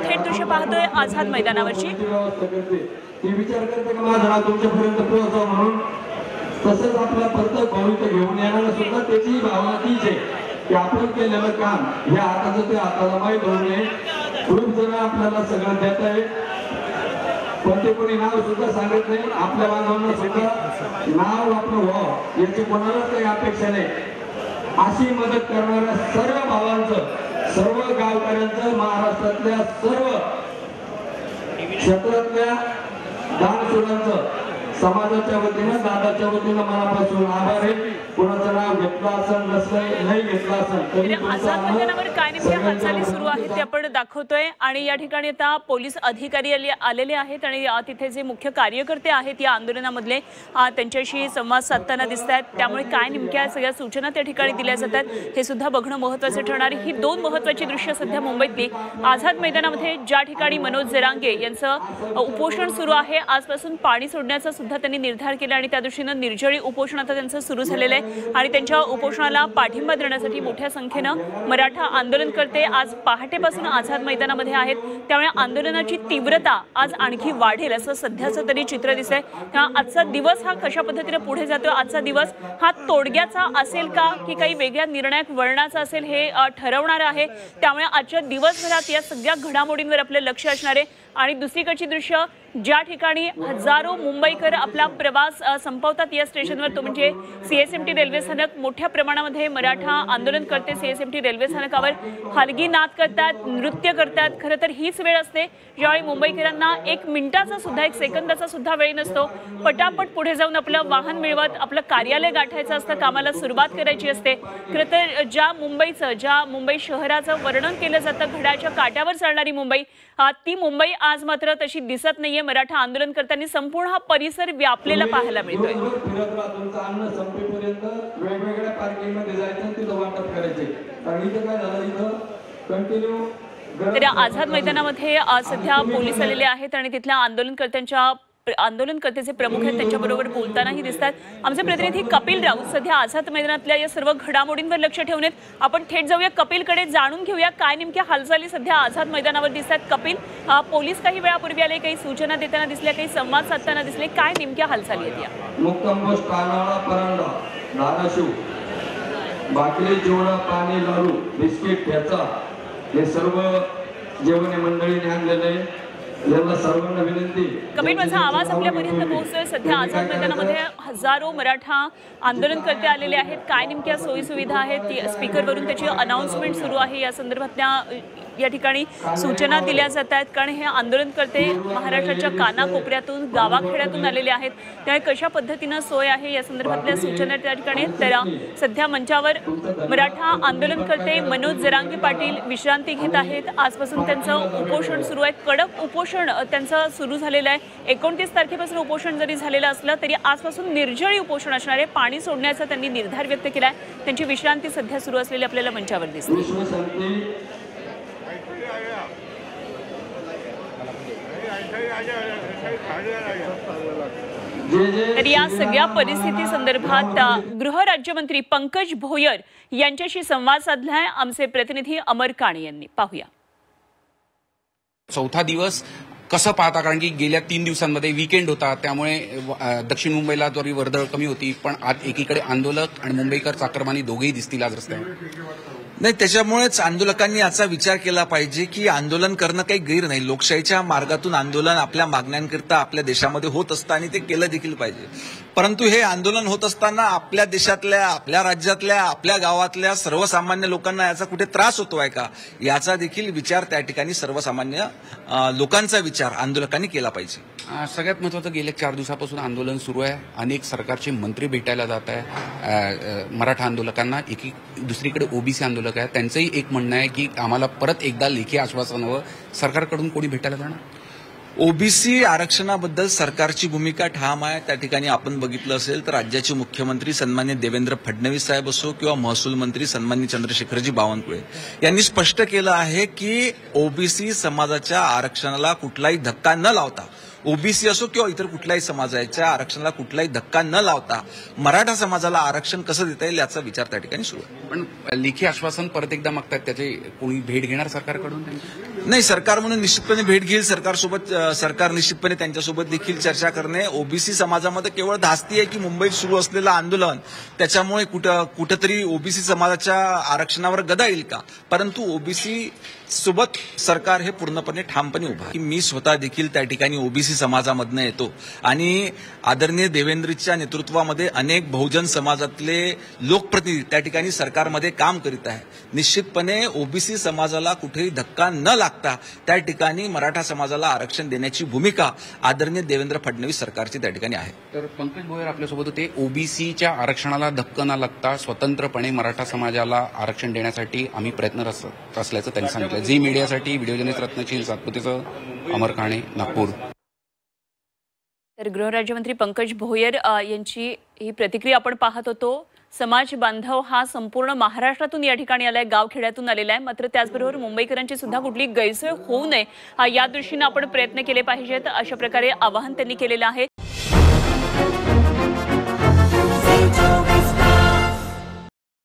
थेट दृश्य पाहतोय आझाद मैदानावरची। विचार करते की माझा नाव तुमच्यापर्यंत पोहोचावं म्हणून, तसंच आपल्या प्रत्येक भाविक घेऊन येणारा सुद्धा त्याची भावना तीच आहे की आपण केलेलं काम हे हाताचं ते हाताला माहीत होऊ नये। खूप जण आपल्याला सगळं देत आहे, पण ते कोणी नाव सुद्धा सांगत नाही। आपल्या बांधवांना सुद्धा नाव आपलं व्हावं याची कोणालाच काही अपेक्षा नाही। अशी मदत करणाऱ्या सर्व भावांचं, सर्व गावकऱ्यांचं, महाराष्ट्रातल्या सर्व क्षेत्रातल्या दानशूरांचं समाजाच्या वतीनं, दादाच्या वतीनं मनापासून आभार आहे। कोणाचं नाव घेतलं असेल, नसलं नाही घेतलं असेल तरी आझाद मैदानावर काय नेमक्या हालचाली सुरू आहेत ते आपण दाखवतोय। आणि या ठिकाणी आता पोलीस अधिकारी आलेले आहेत आणि तिथे जे मुख्य कार्यकर्ते आहेत या आंदोलनामधले त्यांच्याशी संवाद साधताना दिसत आहेत। त्यामुळे काय नेमक्या सगळ्या सूचना त्या ठिकाणी दिल्या जातात हे सुद्धा बघणं महत्त्वाचं ठरणार आहे। ही दोन महत्त्वाची दृश्य सध्या मुंबईतली आझाद मैदानामध्ये ज्या ठिकाणी मनोज जरांगे यांचं उपोषण सुरू आहे, आजपासून पाणी सोडण्याचा सुद्धा त्यांनी निर्धार केला आणि त्या दृष्टीनं निर्जळी उपोषण आता त्यांचं सुरू झालेलं आहे। आणि त्यांच्या उपोषणाला पाठिंबा देण्यासाठी मोठ्या संख्येनं मराठा आंदोलनकर्ते आज पहाटेपासून आझाद मैदानामध्ये आहेत। त्यामुळे आंदोलनाची तीव्रता आज आणखी वाढेल असं सध्याचं तरी चित्र दिसतंय। आजचा दिवस हा कशा पद्धतीने पुढे जातोय, आजचा दिवस हा तोडग्याचा असेल का की काही वेगळ्या निर्णायक वळणाचा असेल हे ठरवणार आहे। त्यामुळे आजच्या दिवसभरात या सगळ्या घडामोडींवर आपलं लक्ष असणार आहे। आणि दुसरीकडची दृश्य ज्या ठिकाणी हजारो मुंबईकर आपला प्रवास संपवतात या स्टेशनवर, तो म्हणजे सीएसएमटी रेल्वे स्थानक। मोठ्या प्रमाणामध्ये मराठा आंदोलन करते सीएसएमटी रेल्वे स्थानकावर हलगी नाद करतात, नृत्य करतात। खरं तर हीच वेळ असते ज्यावेळी मुंबईकरांना एक मिनिटाचा सुद्धा, एक सेकंदाचा सुद्धा वेळ नसतो। पटापट पुढे जाऊन आपलं वाहन मिळवत आपलं कार्यालय गाठायचं असतं, कामाला सुरुवात करायची असते। खरं तर ज्या मुंबई शहराचं वर्णन केलं जातं, घड्याच्या काट्यावर चालणारी मुंबई, ती मुंबई आज मात्र तशी दिसत नाहीये। मराठा आंदोलन करताना संपूर्ण हा परिसर व्यापलेला पाहायला मिळतोय। तर आझाद मैदानामध्ये सध्या पोलीस आलेले आहेत आणि तिथल्या आंदोलनकर्ते जे प्रमुख आहेत त्यांच्याबरोबर बोलतानाही दिसतात। आमचे प्रतिनिधी कपिल राऊत सध्या आझाद मैदानातल्या या सर्व घडामोडींवर लक्ष ठेवून आहेत। आपण थेट जाऊया कपिलकडे, जाणून घेऊया काय नेमक्या हालचाली सध्या आझाद मैदानावर दिसतात। कपिल, पोलीस काही वेळापूर्वी आले, काही सूचना देताना दिसल्या, काही संवाद साधताना दिसले, काय नेमक्या हालचाली आहेत या? मुक्काम पोस्ट कानाळा, परांडा, धाराशिव, बाटली, जेवण, पाणी, लाडू, बिस्किट, ठेचा हे सर्व जेवण मंडळीने आणलेले आहे। सर्वांना विनंती, कपिल माझा आवाज आपल्यापर्यंत पोहोचतोय। सध्या आझाद मैदानामध्ये हजारो मराठा आंदोलनकर्ते आलेले आहेत। काय नेमक्या सोयी सुविधा आहेत, स्पीकरवरून त्याची अनाउन्समेंट सुरू आहे, या संदर्भातल्या या ठिकाणी सूचना दिल्या जात आहेत। कारण हे आंदोलनकर्ते महाराष्ट्राच्या कानाकोपऱ्यातून, गावाखेड्यातून आलेले आहेत, त्यामुळे कशा पद्धतीनं सोय आहे या संदर्भातल्या सूचना त्या ठिकाणी। तर सध्या मंचावर मराठा आंदोलनकर्ते मनोज जरांगे पाटील विश्रांती घेत आहेत। आजपासून त्यांचं उपोषण सुरू आहे, कडक उपोषण त्यांचं सुरू झालेलं आहे। 29 तारखेपासून उपोषण जरी झालेलं असलं तरी आजपासून निर्जळी उपोषण असणार आहे। पाणी सोडण्याचा त्यांनी निर्धार व्यक्त केलाय। त्यांची विश्रांती सध्या सुरू असलेली आपल्याला मंचावर दिसते। तर या सगळ्या परिस्थिती संदर्भात गृह राज्यमंत्री पंकज भोयर यांच्याशी संवाद साधलाय आमचे प्रतिनिधी अमर काणे यांनी। पाहूया। चौथा दिवस कसं पाहता, कारण की गेल्या 3 दिवसांमध्ये वीकेंड होता, त्यामुळे दक्षिण मुंबईला थोडी वर्दळ कमी होती, पण आज एकीकडे आंदोलक आणि मुंबईकर चाकरमानी दोघेही दिसतील आज रस्त्यावर। नाही, त्याच्यामुळेच आंदोलकांनी याचा विचार केला पाहिजे की आंदोलन करणं काही गैर नाही। लोकशाहीच्या मार्गातून आंदोलन आपल्या मागण्यांकरता आपल्या देशामध्ये होत असतं आणि ते केलं देखील पाहिजे। परंतु हे आंदोलन होत असताना आपल्या देशातल्या, आपल्या राज्यातल्या, आपल्या गावातल्या सर्वसामान्य लोकांना याचा कुठे त्रास होतोय का, याचा देखील विचार त्या ठिकाणी सर्वसामान्य लोकांचा विचार आंदोलकांनी केला पाहिजे। सगळ्यात महत्त्वाचं, गेल्या 4 दिवसापासून आंदोलन सुरू आहे, अनेक सरकारचे मंत्री भेटायला जात आहे मराठा आंदोलकांना। दुसरीकडे ओबीसी आंदोलक आहे, त्यांचंही एक म्हणणं आहे की आम्हाला परत एकदा लेखी आश्वासन हवं। सरकारकडून कोणी भेटायला जाणार? ओबीसी आरक्षणाबद्दल सरकारची भूमिका ठाम आहे। त्या ठिकाणी आपण बघितलं असेल तर राज्याचे मुख्यमंत्री सन्मान्य देवेंद्र फडणवीस साहेब असो किंवा महसूल मंत्री सन्मान्य चंद्रशेखरजी बावनकुळे यांनी स्पष्ट केलं आहे की ओबीसी समाजाच्या आरक्षणाला कुठलाही धक्का न लावता ओबीसी असो किंवा इतर कुठल्याही समाजाच्या आरक्षणाला कुठलाही धक्का न लावता मराठा समाजाला आरक्षण कसं देता येईल याचा विचार त्या ठिकाणी सुरू आहे. पण लेखी आश्वासन परत एकदा मागतात, त्याचे कोणी भेट घेणार सरकारकडून? नाही, सरकार म्हणून निश्चितपणे भेट घेईल. सरकार निश्चितपणे त्यांच्यासोबत देखील चर्चा करणे. ओबीसी समाजामध्ये केवळ धास्ती आहे की मुंबईत सुरू असलेलं आंदोलन त्याच्यामुळे कुठंतरी ओबीसी समाजाच्या आरक्षणावर गदा येईल का, परंतु ओबीसी सोबत सरकार हे पूर्णपणे ठामपणे उभा आहे. मी स्वतः देखील त्या ठिकाणी ओबीसी समाजामधनं येतो आणि आदरणीय देवेंद्रच्या नेतृत्वामध्ये अनेक बहुजन समाजातले लोकप्रतिनिधी त्या ठिकाणी सरकारमध्ये काम करीत आहे. निश्चितपणे ओबीसी समाजाला कुठेही धक्का न लागता त्या ठिकाणी मराठा समाजाला आरक्षण देण्याची भूमिका आदरणीय देवेंद्र फडणवीस सरकारची त्या ठिकाणी आहे. तर पंकज भोयर आपल्यासोबत होते. ओबीसीच्या आरक्षणाला धक्का न लागता स्वतंत्रपणे मराठा समाजाला आरक्षण देण्यासाठी आम्ही प्रयत्नरत असल्याचं त्यांनी सांगितलं. झी मीडियासाठी व्हिडिओ जर्नलिस्ट रत्नशील सातपुतेसह अमर काणे, नागपूर. तर गृहराज्यमंत्री पंकज भोयर यांची ही प्रतिक्रिया आपण पाहत होतो. समाज बांधव हा संपूर्ण महाराष्ट्रातून या ठिकाणी आलाय, गावखेड्यातून आलेला आहे. मात्र त्याचबरोबर मुंबईकरांची सुद्धा कुठली गैरसोय होऊ नये या दृष्टीने आपण प्रयत्न केले पाहिजेत, अशा प्रकारे आवाहन त्यांनी केलेलं आहे.